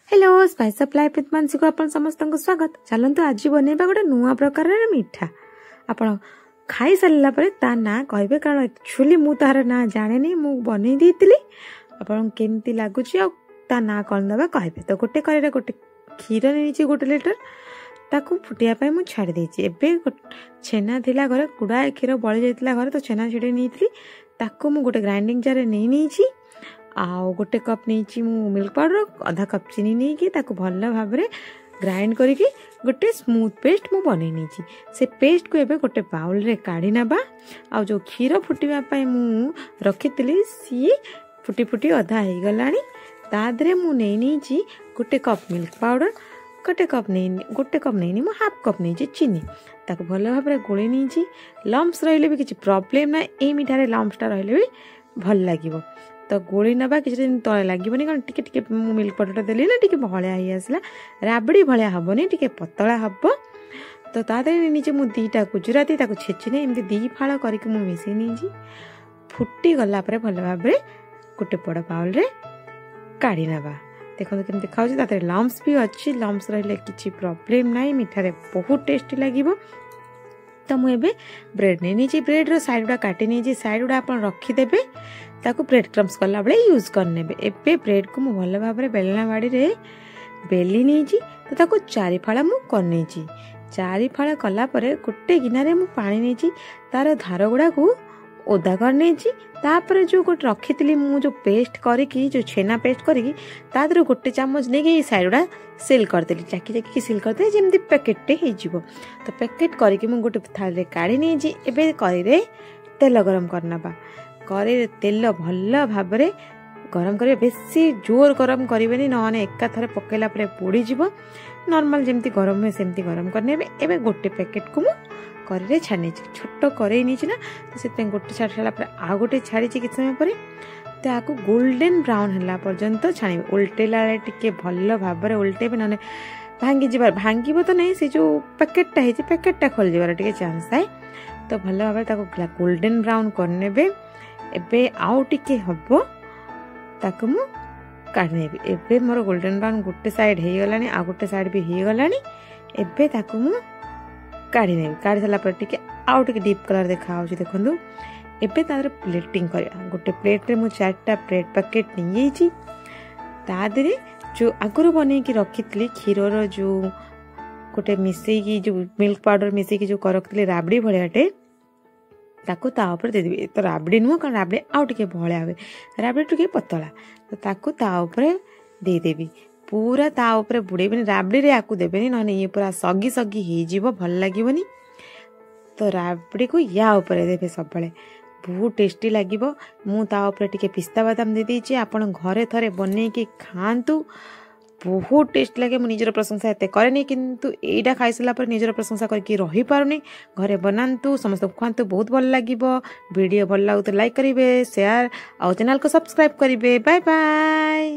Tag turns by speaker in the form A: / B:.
A: Hello spice of life with Mansi को अपन समस्त को स्वागत। चलतु आज बनैबा गोटे नुआ प्रकार मीठा आपण खाई सारा पर ता ना कहे कारण एक्चुअली मु तार ना जाने मु बन आपन केमती लगुच ता ना कौन दबा कहे। तो गोटे कड़े गोटे क्षीर नहीं गोटे लिटर ताकू फुटिया मुझे छाड़ी देती। एवं छेना थिला घर गुड़ाए क्षीर बड़ी जाता घर तो छेना छिड़े नहीं ताकू मु गोटे ग्राइंडिंग जार नहीं आउ गोटे कप नहीं मिल्क पाउडर आधा कप चीनी नहीं ताकू भल भाव में ग्राइंड करके गोटे स्मूथ पेस्ट मु बन नहीं से पेस्ट को एबे गोटे बाउल रे काढ़ी नबा। आ जो क्षीर फुटिया मु रखी सी फुटी फुटी अधा हो गलानी तादरे मु नहीं गोटे कप मिल्क पाउडर गोटे कप नहीं मु हाफ कप नहीं चीनी ताकू भल भाव में गोली नहीं। लम्प्स रहिले भी किसी प्रॉब्लम ना ए मीठारे लम्प्सटा रहिले भी भल लगे तो गोली नबा किसी दिन तले लगे कारण टिके मिल्क पाउडर देली ना टिके भलिया ही आसला राबड़ी भलिया हेनी टिके पतला हम तो तादरे नीचे मु दीटा गुजराती ताकू छेचिने एमती दी फाड़ करके मु मिसई नहीं फुटी गला भल भाव में गोटे बड़ बाउल रे काढ़ी नबा। देखो केमती खाऊँ ताते लम्प्स भी अच्छी लम्प्स रहिले किसी प्रॉब्लम ना मीठारे बहुत टेस्टी लगे। तो मुझे ब्रेड नहीं ब्रेड रो साइड गुड़ा काटी नहीं साइड गुड़ा आप रखीदे ताकू ब्रेड क्रम्स कला बेले यूज करने एबे ब्रेड को मुझे भल भाव में बेलना बाड़ी रे बेली नहीं तो ताकू चारि फाड़ा मु करनी चारि फाड़ा कला परे गोटे गिनारे मु पानी नहीं तार धार गुड़ा को ओदा करनी तापर जो गोटे रखी मु जो पेस्ट करी जो छेना पेस्ट करी तादर गोटे चामच नहीं साइड गुड़ा सेल करदेली चाकी चाकी सेल करदे जमी पैकेटे हो तो पैकेट करके मुझे गोटे थाली काढ़ी नहीं एबे करी तेल गरम करना करी तेल भल भाव में गरम कर बेसी जोर गरम करें ना एका थरे पकेला पोड़ीज नॉर्मल जमी गरम हुए सेमती गरम करने एबे गोटे पैकेट को करी छाड़ी छोट करेई नहीं ना तो से गोटे छाड़ी सारा आ गोटे छाड़ी किसी समय पर ताकू गोल्डन ब्राउन है पर्यंत छाणी उल्टेला टे भल भाव में उल्टेबे ना भांगी जबार भांगो तो नहीं से जो पैकेटा है पैकेटा खोल जबार टे चांस थाए तो भल भाव में गोल्डन ब्राउन करने एबे आउ टिके हम ताकू मु काढ़ी एबे मोर गोल्डन ब्राउन गोटे साइड हो गला आ गोटे साइड भी हो गला एबे ताकू मु काढ़ी काढ़ी सारा पर टिके आउ टिके डीप कलर देखा देखो एबे तार प्लेटिंग करिया गोटे प्लेट रे मु 4टा ब्रेड पैकेट नहीं तादरे जो आगुरी बन की रखी क्षीर जो गोटे मिसेकी जो मिल्क पाउडर मिसेकी जो रखी राबड़ी भाटे ताकू ता ऊपर देदेवी तो राबड़ी नुह कारण राबड़ी आउ टे भलिया हुए राबड़ी टे पतला तो ताकू ता ऊपर देदेवी पूरा ता ऊपर बुड़ेबनी राबड़ी रे आकू देबेनी ना ये पूरा सगी सगी हो भल लगे तो राबड़ी को या ऊपर देबे सब बेले बहुत टेस्टी लगे। मु ता ऊपर टिके पिस्ता बादाम दे देछि आपण घरे थरे बने के खांतु बहुत टेस्ट लगे। मु निजर प्रशंसा एते करेनी किंतु एटा खाई सारा पर निजर प्रशंसा करके रही पारुनी घरे बनातु समस्त खातु बहुत भल लगे। वीडियो भल लागु तो लाइक करिवे शेयर और चैनल को सब्सक्राइब करिवे। Bye bye.